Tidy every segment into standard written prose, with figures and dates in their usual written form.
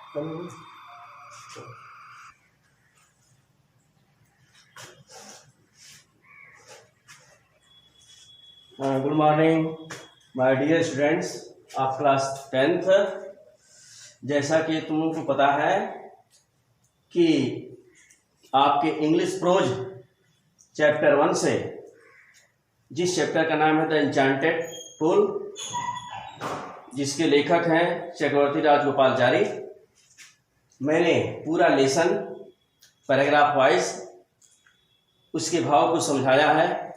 Good morning my dear students of class 10th। जैसा कि तुम लोगों को पता है कि आपके इंग्लिश प्रोज चैप्टर 1 से, जिस चैप्टर का नाम है द एन्चांटेड पूल, जिसके लेखक हैं चक्रवर्ती राजगोपालाचारी, मैंने पूरा लेसन पैराग्राफ वाइज उसके भाव को समझाया है,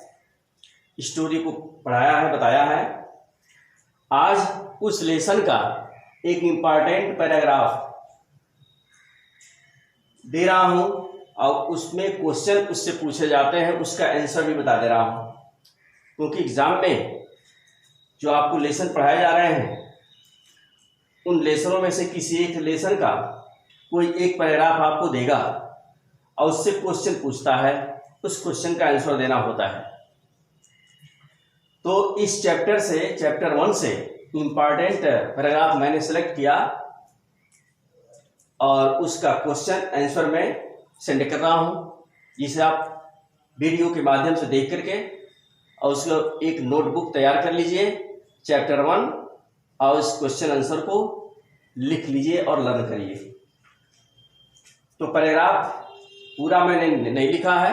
स्टोरी को पढ़ाया है, बताया है। आज उस लेसन का एक इम्पॉर्टेंट पैराग्राफ दे रहा हूं और उसमें क्वेश्चन उससे पूछे जाते हैं, उसका आंसर भी बता दे रहा हूं, क्योंकि एग्जाम में जो आपको लेसन पढ़ाए जा रहे हैं उन लेसनों में से किसी एक लेसन का कोई एक पैराग्राफ आपको देगा और उससे क्वेश्चन पूछता है, उस क्वेश्चन का आंसर देना होता है। तो इस चैप्टर से, चैप्टर 1 से इम्पॉर्टेंट पैराग्राफ मैंने सेलेक्ट किया और उसका क्वेश्चन आंसर में सेंड कर रहा हूं, जिसे आप वीडियो के माध्यम से देख करके और उसको एक नोटबुक तैयार कर लीजिए चैप्टर 1 और उस क्वेश्चन आंसर को लिख लीजिए और लर्न करिए। तो पैराग्राफ पूरा मैंने नहीं लिखा है,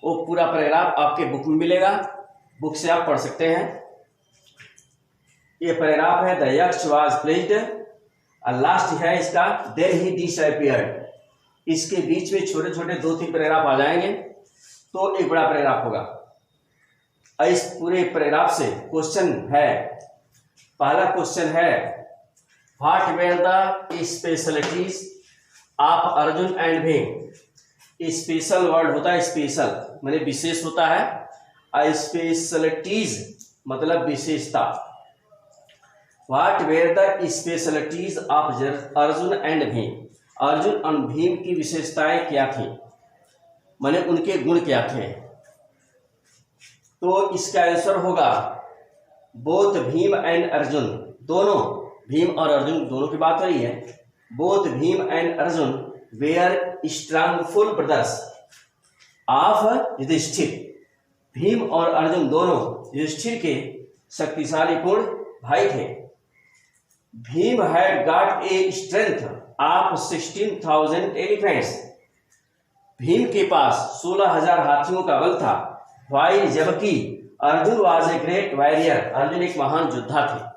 वो पूरा पैराग्राफ आपके बुक में मिलेगा, बुक से आप पढ़ सकते हैं। ये पैराग्राफ है the Yaksha was placed, last है इसका देन ही डिसअपीयर्ड। इसके बीच में छोटे छोटे 2-3 पैराग्राफ आ जाएंगे तो एक बड़ा पैराग्राफ होगा। इस पूरे पैराग्राफ से क्वेश्चन है, पहला क्वेश्चन है what were the specialities of Arjun and Bhim. Special word होता है, स्पेशल माने विशेष होता है, स्पेशलिटीज मतलब विशेषता। What were the specialities of Arjun and Bhim. Arjun और भीम की विशेषताएं क्या थी, माने उनके गुण क्या थे। तो इसका आंसर होगा बोथ भीम एंड अर्जुन, दोनों भीम और अर्जुन दोनों की बात हो रही है। Both Bhim and Arjun were strongful brothers of Yudhishthir. Bhim और अर्जुन दोनों युधिष्ठिर के शक्तिशाली पूर्ण भाई थे। Bhim had got a strength of 16,000 elephants. Bhim के पास 16,000 हाथियों का बल था। वाइल जबकि Arjun was a great warrior, Arjun एक महान योद्धा थे।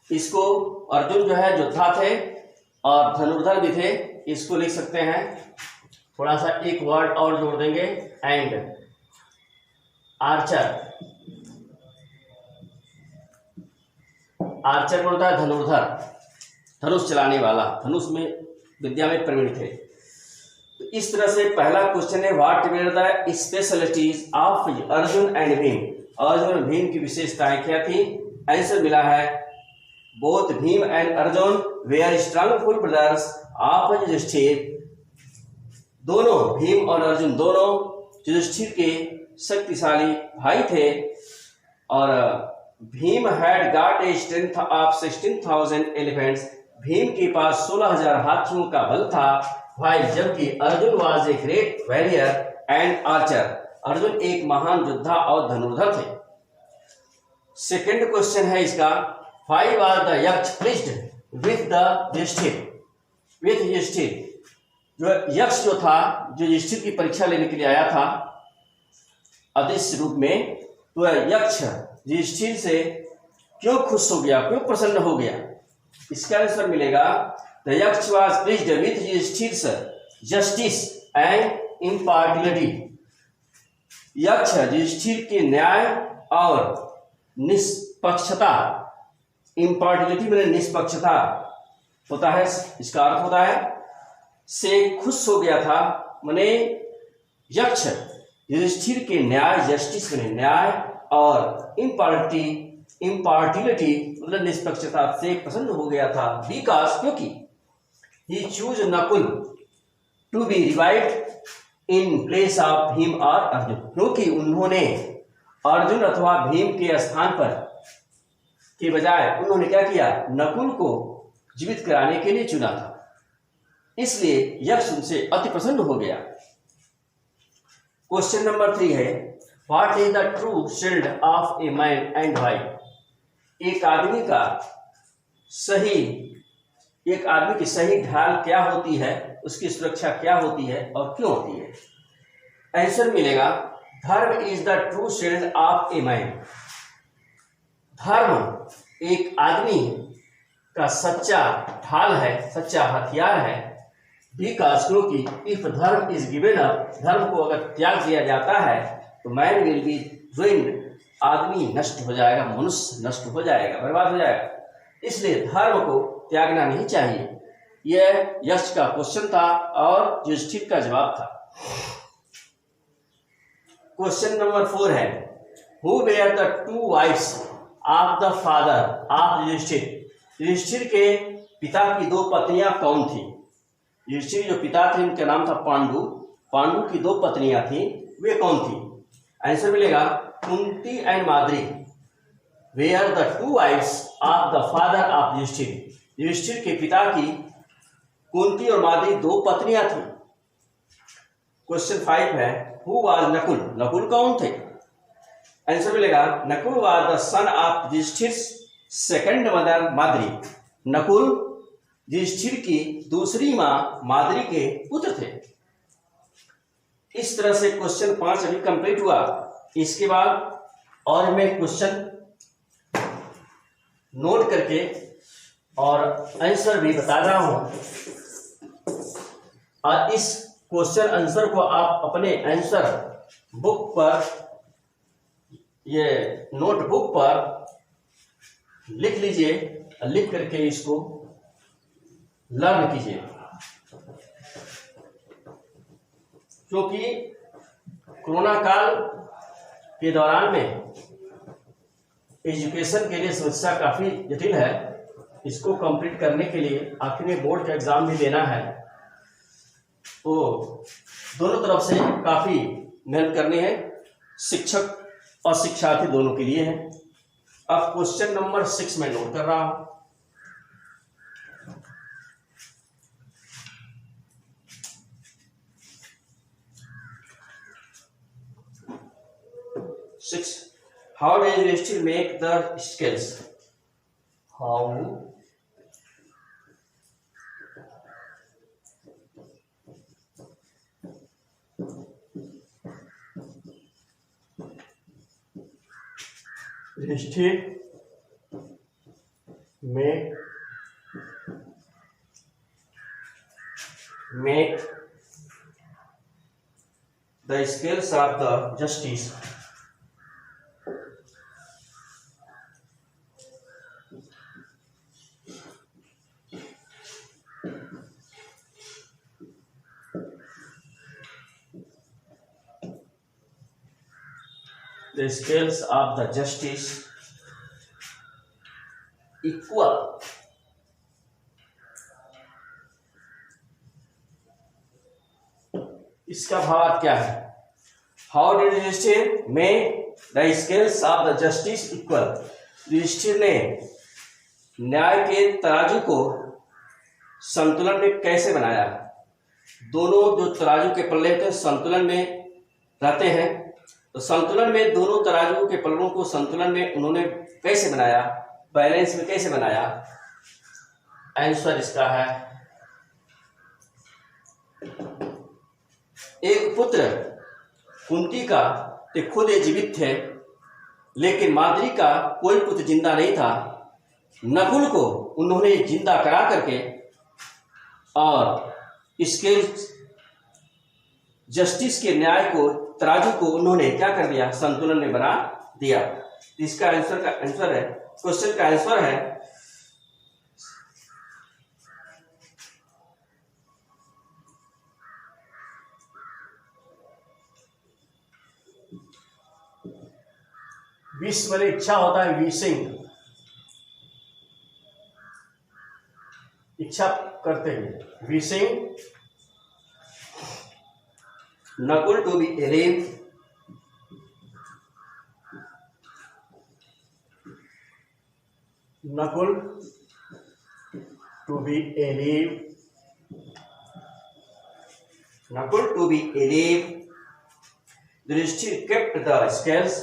इसको अर्जुन जो है योद्धा थे और धनुर्धर भी थे, इसको लिख सकते हैं। थोड़ा सा एक वर्ड और जोड़ देंगे एंड आर्चर। आर्चर कौन होता है? धनुर्धर, धनुष चलाने वाला, धनुष में विद्या में प्रवीण थे। तो इस तरह से पहला क्वेश्चन है what were the specialities of Arjun and Bhim. Arjun और भीम की विशेषताएं क्या थी? आंसर मिला है both Bhim and Arjun were strongful brothers of Yudhishthir. दोनों भीम और अर्जुन दोनों युधिष्ठिर के शक्तिशाली भाई थे। और Bhim had got a strength of 16,000 elephants. Bhim के पास 16,000 हाथियों का बल था। while जबकि Arjun was a great warrior and Archer. Arjun एक महान योद्धा और धनुर्धर थे। सेकंड क्वेश्चन है इसका why was the Yaksha pleased with the Yudhishthira. With Yudhishthira, जो यक्ष जो था, जो युधिष्ठिर की परीक्षा लेने के लिए आया था अदृश्य रूप में, तो यक्ष युधिष्ठिर से क्यों खुश हो गया, क्यों प्रसन्न हो गया? इसका आंसर मिलेगा the Yaksha was pleased with युधिष्ठिर's justice and impartiality. Yaksha Yudhishthir के न्याय और निष्पक्षता, इम्पार्टियलिटी में निष्पक्षता होता है, इसका अर्थ होता है से खुश हो गया था। माने यक्ष युधिष्ठिर के न्याय, जस्टिस में न्याय और इम्पार्टियलिटी मतलब निष्पक्षता से प्रसन्न हो गया था। बिकॉज क्योंकि he choose Nakul to be revived in place of Bhim और अर्जुन। क्योंकि उन्होंने अर्जुन अथवा भीम के स्थान पर के बजाय उन्होंने क्या किया, नकुल को जीवित कराने के लिए चुना था। इसलिए यक्ष उनसे अति प्रसन्न हो गया। क्वेश्चन नंबर 3 है, what is the true shield of a man and why? एक आदमी की सही ढाल क्या होती है, उसकी सुरक्षा क्या होती है और क्यों होती है? आंसर मिलेगा, धर्म is the true shield of a man. धर्म एक आदमी का सच्चा ढाल है, सच्चा हथियार है। बिकॉज क्योंकि इफ धर्म इज गिवन अप, धर्म को अगर त्याग दिया जाता है तो मैन विल बी रुइन्ड, आदमी नष्ट हो जाएगा, मनुष्य नष्ट हो जाएगा, बर्बाद हो जाएगा। इसलिए धर्म को त्यागना नहीं चाहिए। यह यक्ष का क्वेश्चन था और युधिष्ठिर का जवाब था। क्वेश्चन नंबर 4 है, who were the two wives of the father of Yudhishthira? Yudhishthira के पिता की 2 पत्नियां कौन थी? युधिष्ठिर जो पिता थे उनका नाम था पांडु। पांडु की 2 पत्नियां थी, वे कौन थी? आंसर मिलेगा, Kunti and Madri. Were the two wives of the father of Yudhishthira? Yudhishthira के पिता की कुंती और माद्री 2 पत्नियां थी। क्वेश्चन 5 है, हु वाज नकुल? नकुल कौन थे? आंसर मिलेगा, Nakul was the son of Yudhishthira second mother Madri. Nakul Yudhishthira की दूसरी मां माद्री के पुत्र थे। इस तरह से क्वेश्चन 5 अभी कंप्लीट हुआ। इसके बाद और मैं क्वेश्चन नोट करके और आंसर भी बता रहा हूं, और इस क्वेश्चन आंसर को आप अपने आंसर बुक पर, ये नोटबुक पर लिख लीजिए, लिख करके इसको लर्न कीजिए। क्योंकि कोरोना काल के दौरान में एजुकेशन के लिए समस्या काफी जटिल है। इसको कंप्लीट करने के लिए आखिर में बोर्ड का एग्जाम भी देना है, तो दोनों तरफ से काफी मेहनत करनी है, शिक्षक और शिक्षार्थी दोनों के लिए है। अब क्वेश्चन नंबर 6 में नोट कर रहा हूं। How does Yuधिष्ठिर make the scales? How Yuधिष्ठिर make the scales of the justice equal. इसका भाव क्या है? How did Yudhishthira make the scales of the justice equal? Yudhishthira ने न्याय के तराजू को संतुलन में कैसे बनाया? दोनों जो तराजू के पल्ले होते हैं संतुलन में रहते हैं, तो संतुलन में दोनों तराजू के पल्लों को संतुलन में उन्होंने कैसे बनाया, बैलेंस में कैसे बनाया? आंसर इसका है, एक पुत्र कुंती का ते खुद जीवित थे, लेकिन माद्री का कोई पुत्र जिंदा नहीं था। नकुल को उन्होंने जिंदा करा करके और इसके जस्टिस के न्याय को, तराजू को उन्होंने क्या कर दिया? संतुलन में बना दिया। इसका आंसर है, क्वेश्चन का आंसर है विश वाले इच्छा होता है, विशिंग, इच्छा करते हैं, wishing Nakul to be arrange Nakul to be alive, Nakul to be alive. Yudhishthir kept the scales.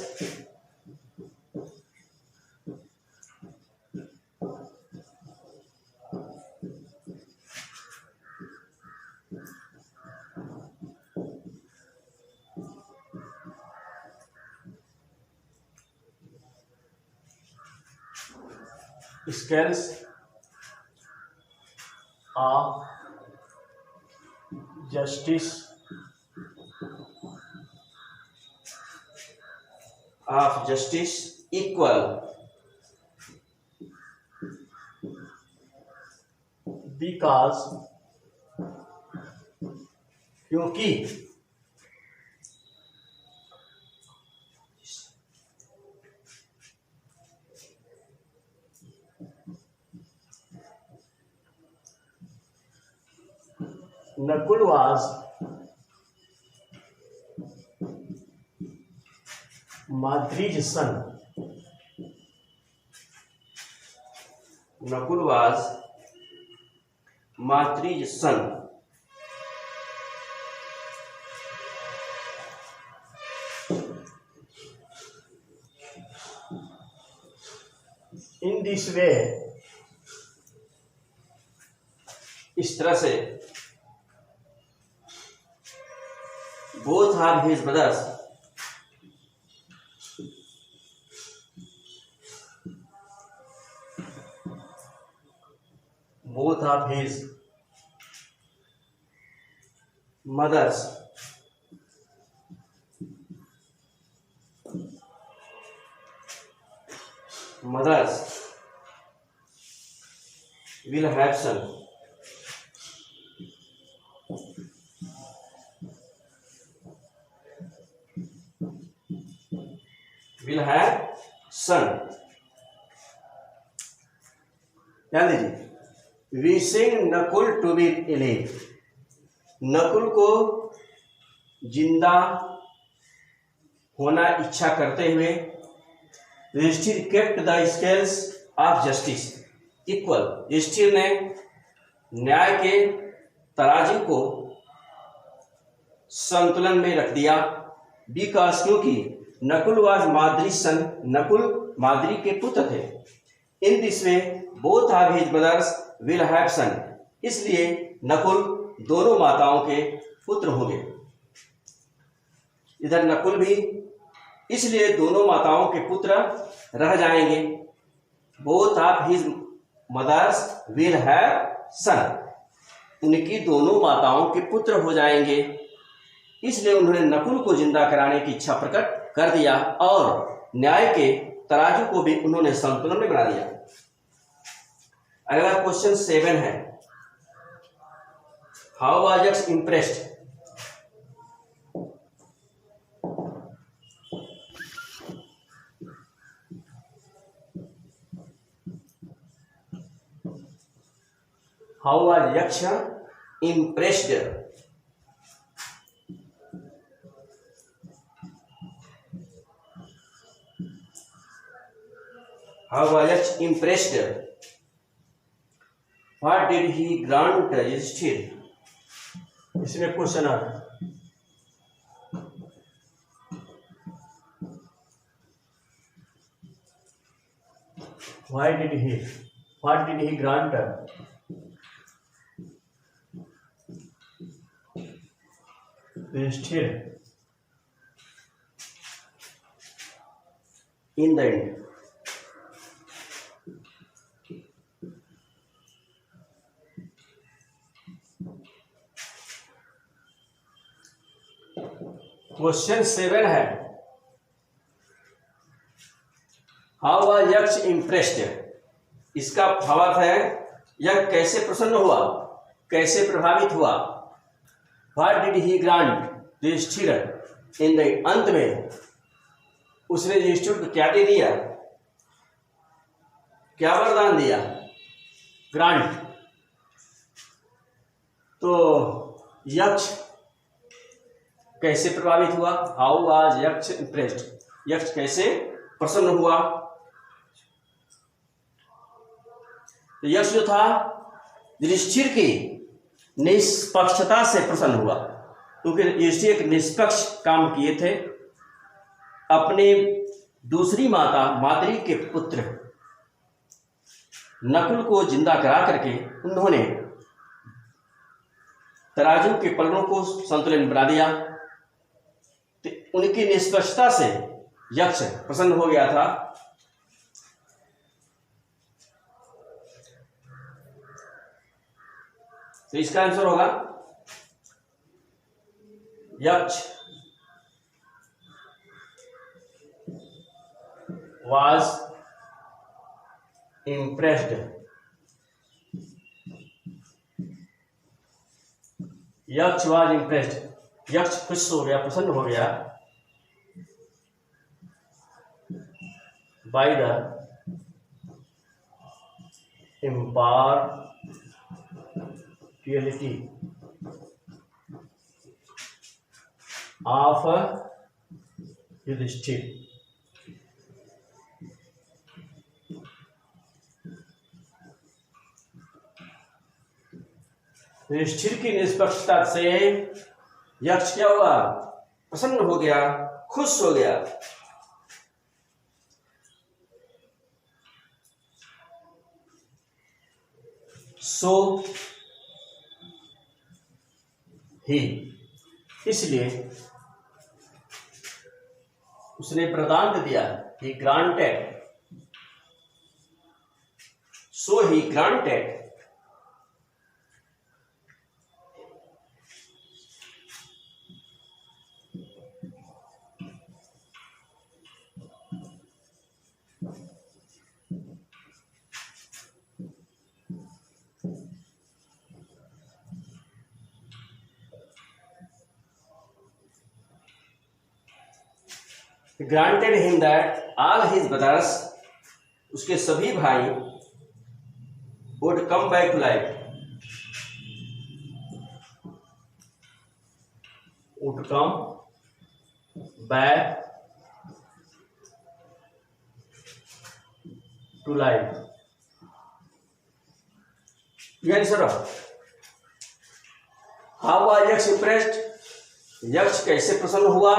scales of justice equal because क्योंकि Nakul was Madri's son. Nakul was Matri's son. In this way, इस तरह से both are his brothers. both of his Mothers will have son. Will have son. ध्यान दीजिए, wishing Nakul to be alive. Nakul को जिंदा होना इच्छा करते हुए Yudhishthira kept the scales of justice equal. Yudhishthira ने न्याय के तराजू को संतुलन में रख दिया. बिकॉज क्योंकि नकुल वाज माद्री सन, नकुल माद्री के पुत्र थे. In this way both of his brothers will have son. इसलिए नकुल दोनों माताओं के पुत्र होंगे. इधर नकुल भी इसलिए दोनों माताओं के पुत्र रह जाएंगे. Both of his mothers will have son. उनकी दोनों माताओं के पुत्र हो जाएंगे. इसलिए उन्होंने नकुल को जिंदा कराने की इच्छा प्रकट कर दिया और न्याय के तराजू को भी उन्होंने संतुलन में बना दिया. अगला क्वेश्चन 7 है. हाउ वाज यक्ष इम्प्रेस्ड? हाउ वाज यक्ष impressed? How was Yaksh impressed? What did he grant Yudhishthir? इसमें क्वेश्चन आ रहा है. What did he grant Yudhishthir in the end? Question 7 है. हाउ वाज यक्ष इम्प्रेस्ड? इसका भावार्थ है यह कैसे प्रसन्न हुआ, कैसे प्रभावित हुआ. What did he grant Yudhishthira? In the अंत में उसने युधिष्ठिर को क्या दे दिया, क्या वरदान दिया? ग्रांट. तो यक्ष कैसे प्रभावित हुआ? हाउ वाज यक्ष इम्प्रेस्ड? यक्ष कैसे प्रसन्न हुआ? तो यक्ष जो था युधिष्ठिर की निष्पक्षता से प्रसन्न हुआ, क्योंकि युधिष्ठिर एक निष्पक्ष काम किए थे। अपने दूसरी माता माद्री के पुत्र नकुल को जिंदा करा करके उन्होंने तराजू के पलड़ों को संतुलन बना दिया। तो उनकी निष्पक्षता से यक्ष प्रसन्न हो गया था। तो इसका आंसर होगा यक्ष was impressed, यक्ष was impressed, यक्ष खुश हो गया, प्रसन्न हो गया by the impartiality of Yudhishthir. Yudhishthir की निष्पक्षता से यक्ष क्या हुआ? प्रसन्न हो गया, खुश हो गया। सो ही, इसलिए उसने प्रदान दिया, he granted, so he granted granted him that all his brothers, उसके सभी भाई would come back to life, would come back to life। यानी सर how was यक्ष impressed, यक्ष कैसे प्रसन्न हुआ?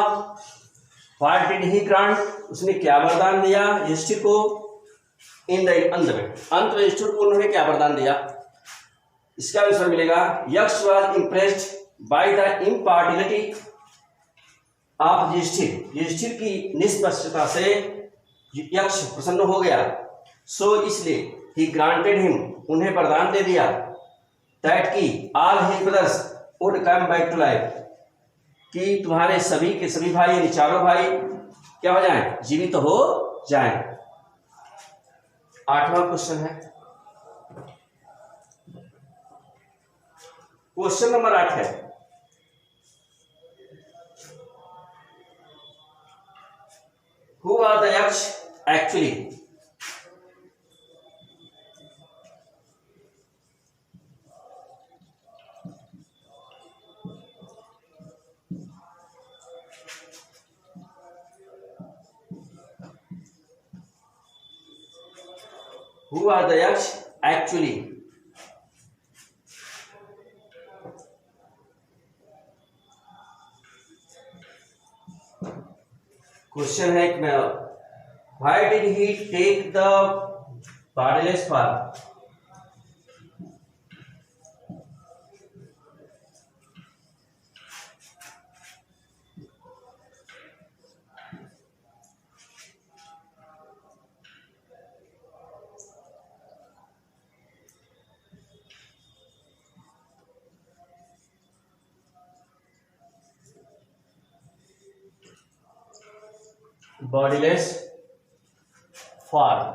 What did he grant, उसने क्या वरदान दिया युधिष्ठिर को? इन द अंत में युधिष्ठिर को उन्होंने क्या वरदान दिया? इसका आंसर मिलेगा यक्ष was impressed by the impartiality of Yudhishthir की निष्पक्षता से यक्ष प्रसन्न हो गया। सो इसलिए he granted him, उन्हें वरदान दे दिया that कि all his brothers would come back to life, कि तुम्हारे सभी के सभी भाई यानी चारों भाई क्या हो जाएं? जीवित हो जाएं। 8वां क्वेश्चन है, क्वेश्चन नंबर 8 है, who are the Yaksha actually? Who are the yaksh actually? Question है एक में, why did he take the bodiless form? Bodiless form.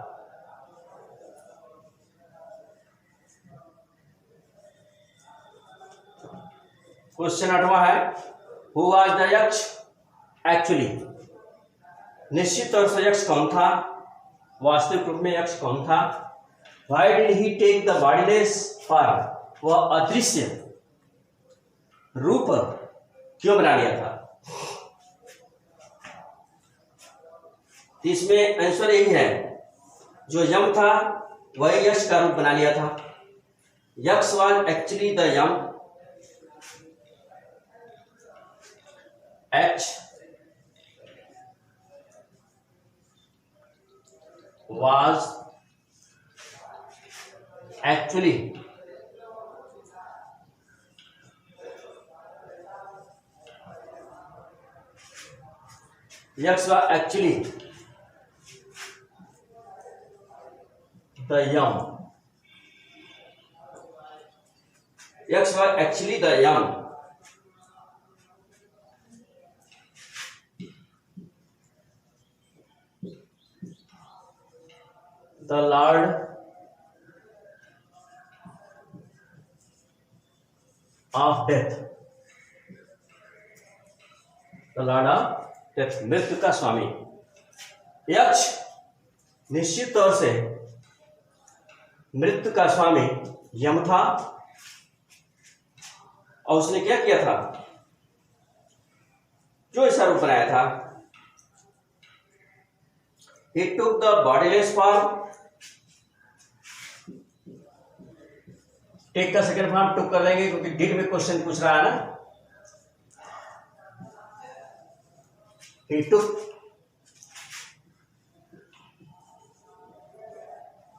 Question 8वां है, who was the Yaksha actually? निश्चित तौर से यक्ष कौन था? वास्तविक रूप में यक्ष कौन था? Why did he take the bodiless form? वह अदृश्य रूप क्यों बना लिया था? इसमें आंसर यही है, जो यम था वही यक्ष का रूप बना लिया था। Yaksha was actually the Yama, H was actually Yaks was actually the yam. Yaks was actually the yam. The Lord of death, the Lord of death, मृत्यु का स्वामी। यक्ष निश्चित तौर से मृत्यु का स्वामी यम था, और उसने क्या किया था, जो ऐसा रूप बनाया था, he took the bodiless form, take का सेकंड फॉर्म टुक कर लेंगे क्योंकि डिड में क्वेश्चन पूछ रहा है ना। He took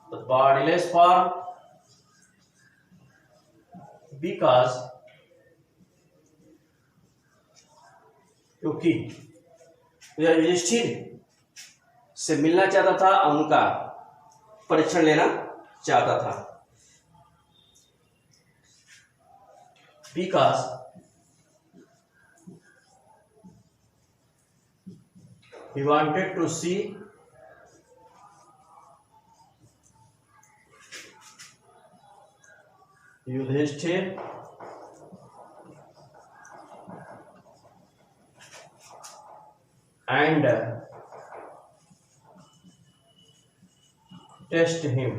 the bodiless form because क्योंकि वह युधिष्ठिर से मिलना चाहता था और उनका परीक्षण लेना चाहता था। Because he wanted to see Yudhishthir and test him,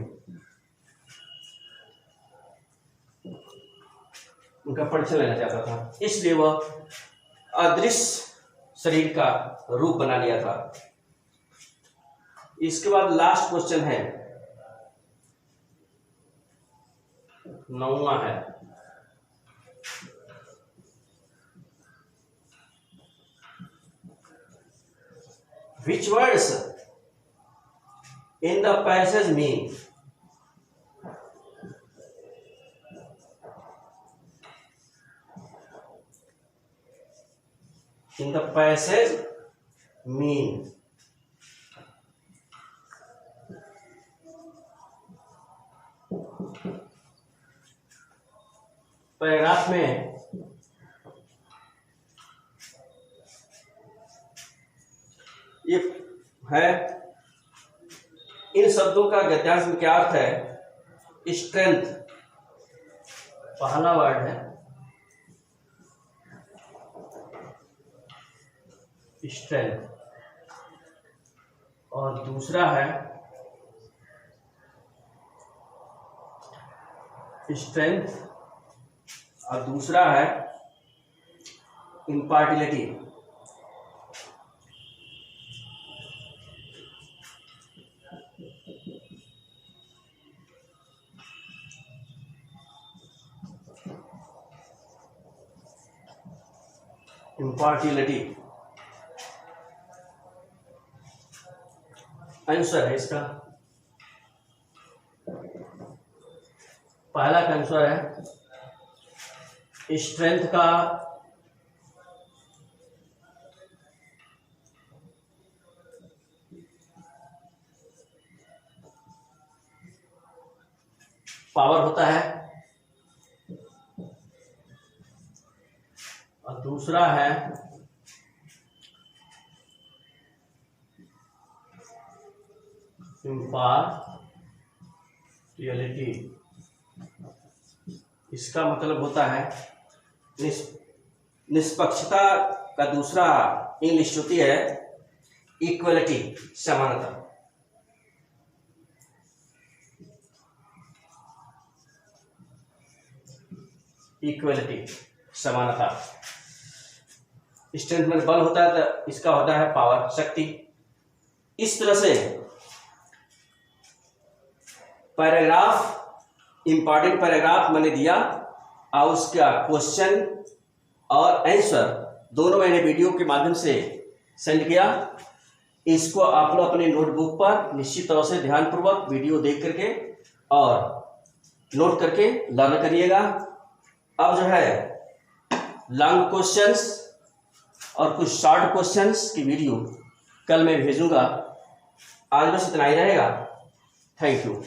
उनका परीक्षण लेना चाहता था, इसलिए वह अदृश्य शरीर का रूप बना लिया था। इसके बाद लास्ट क्वेश्चन है, 9वां है, which words in the passage mean in the passage mean paragraph में ये है, इन शब्दों का गद्यांश में क्या अर्थ है। स्ट्रेंथ पहला वर्ड है, स्ट्रेंथ, और दूसरा है स्ट्रेंथ, और दूसरा है इम्पार्टिलिटी। इम्पार्टिलिटी आंसर है इसका, पहला का आंसर है स्ट्रेंथ का पावर होता है, और दूसरा है इम्पार्शियलिटी। इसका मतलब होता है निष्पक्षता का दूसरा इंग्लिश होती है इक्वलिटी, समानता। इक्वलिटी समानता। स्ट्रेंथ में बल होता है तो इसका होता है पावर, शक्ति। इस तरह से पैराग्राफ, इंपॉर्टेंट पैराग्राफ मैंने दिया और उसका क्वेश्चन और आंसर दोनों मैंने वीडियो के माध्यम से सेंड किया। इसको आप लोग अपने नोटबुक पर निश्चित तौर से ध्यानपूर्वक वीडियो देख करके और नोट करके लर्न करिएगा। अब जो है लॉन्ग क्वेश्चंस और कुछ शॉर्ट क्वेश्चंस की वीडियो कल मैं भेजूंगा। आज बस इतना ही रहेगा। Thank you.